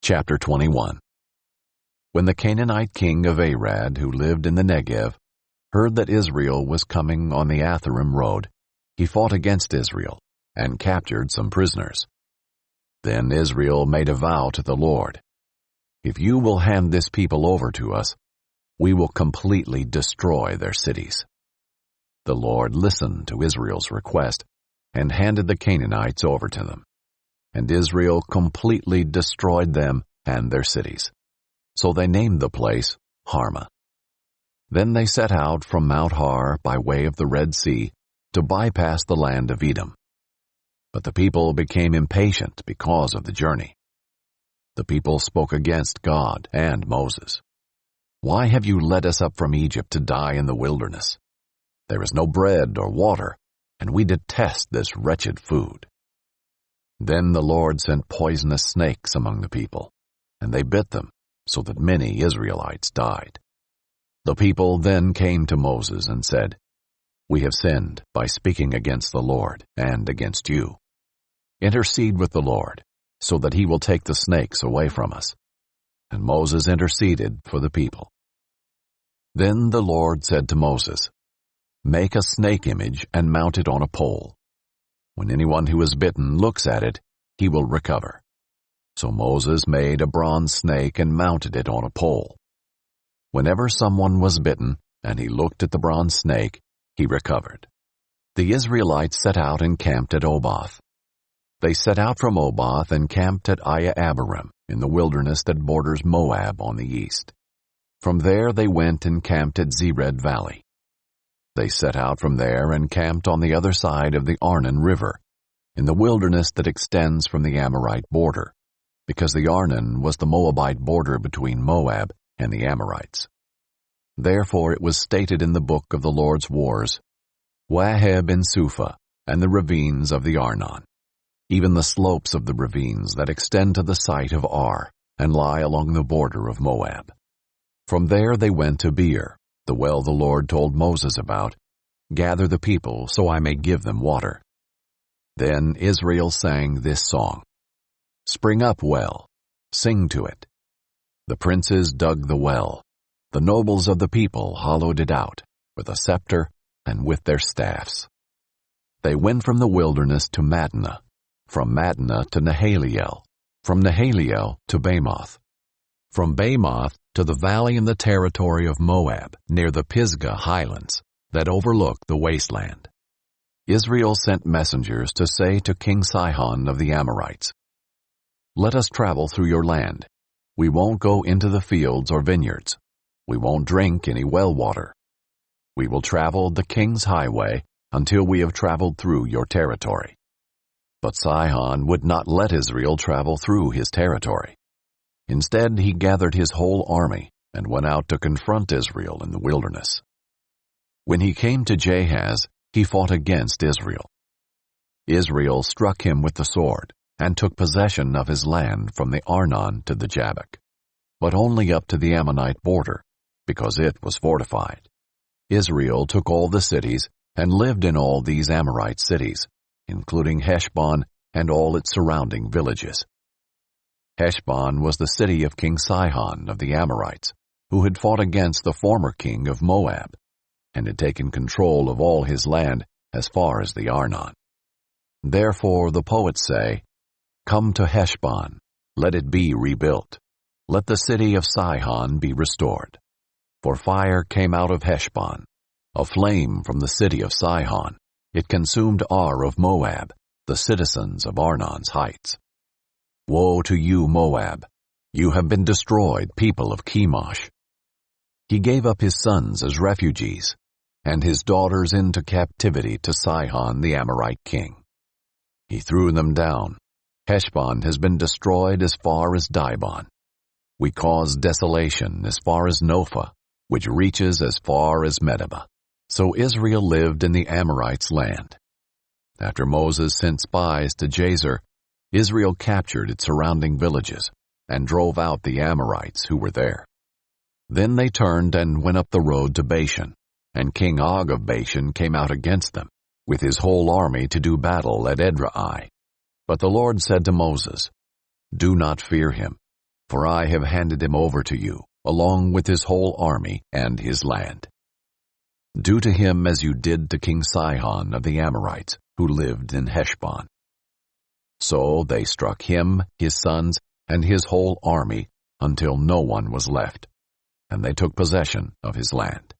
Chapter 21. When the Canaanite king of Arad, who lived in the Negev, heard that Israel was coming on the Atharim road, he fought against Israel and captured some prisoners. Then Israel made a vow to the Lord, "If you will hand this people over to us, we will completely destroy their cities." The Lord listened to Israel's request and handed the Canaanites over to them. And Israel completely destroyed them and their cities. So they named the place Harmah. Then they set out from Mount Har by way of the Red Sea to bypass the land of Edom. But the people became impatient because of the journey. The people spoke against God and Moses. "Why have you led us up from Egypt to die in the wilderness? There is no bread or water, and we detest this wretched food." Then the Lord sent poisonous snakes among the people, and they bit them, so that many Israelites died. The people then came to Moses and said, "We have sinned by speaking against the Lord and against you. Intercede with the Lord, so that he will take the snakes away from us." And Moses interceded for the people. Then the Lord said to Moses, "Make a snake image and mount it on a pole. When anyone who is bitten looks at it, he will recover." So Moses made a bronze snake and mounted it on a pole. Whenever someone was bitten and he looked at the bronze snake, he recovered. The Israelites set out and camped at Oboth. They set out from Oboth and camped at Abarim in the wilderness that borders Moab on the east. From there they went and camped at Zered Valley. They set out from there and camped on the other side of the Arnon River, in the wilderness that extends from the Amorite border, because the Arnon was the Moabite border between Moab and the Amorites. Therefore it was stated in the book of the Lord's wars, Waheb and Supha, and the ravines of the Arnon, even the slopes of the ravines that extend to the site of Ar, and lie along the border of Moab. From there they went to Beer, the well the Lord told Moses about, "Gather the people so I may give them water." Then Israel sang this song, "Spring up well, sing to it. The princes dug the well, the nobles of the people hollowed it out with a scepter and with their staffs. They went from the wilderness to Mattanah, from Mattanah to Nahaliel, from Nahaliel to Bamoth, from Bamoth to the valley in the territory of Moab, near the Pisgah highlands, that overlook the wasteland. Israel sent messengers to say to King Sihon of the Amorites, "Let us travel through your land. We won't go into the fields or vineyards. We won't drink any well water. We will travel the king's highway until we have traveled through your territory." But Sihon would not let Israel travel through his territory. Instead, he gathered his whole army and went out to confront Israel in the wilderness. When he came to Jahaz, he fought against Israel. Israel struck him with the sword and took possession of his land from the Arnon to the Jabbok, but only up to the Ammonite border, because it was fortified. Israel took all the cities and lived in all these Amorite cities, including Heshbon and all its surrounding villages. Heshbon was the city of King Sihon of the Amorites, who had fought against the former king of Moab, and had taken control of all his land as far as the Arnon. Therefore the poets say, "Come to Heshbon, let it be rebuilt. Let the city of Sihon be restored. For fire came out of Heshbon, a flame from the city of Sihon. It consumed Ar of Moab, the citizens of Arnon's heights. Woe to you, Moab! You have been destroyed, people of Chemosh." He gave up his sons as refugees, and his daughters into captivity to Sihon the Amorite king. He threw them down. Heshbon has been destroyed as far as Dibon. We caused desolation as far as Nophah, which reaches as far as Medeba. So Israel lived in the Amorites' land. After Moses sent spies to Jazer, Israel captured its surrounding villages and drove out the Amorites who were there. Then they turned and went up the road to Bashan, and King Og of Bashan came out against them, with his whole army to do battle at Edrei. But the Lord said to Moses, "Do not fear him, for I have handed him over to you, along with his whole army and his land. Do to him as you did to King Sihon of the Amorites, who lived in Heshbon." So they struck him, his sons, and his whole army, until no one was left, and they took possession of his land.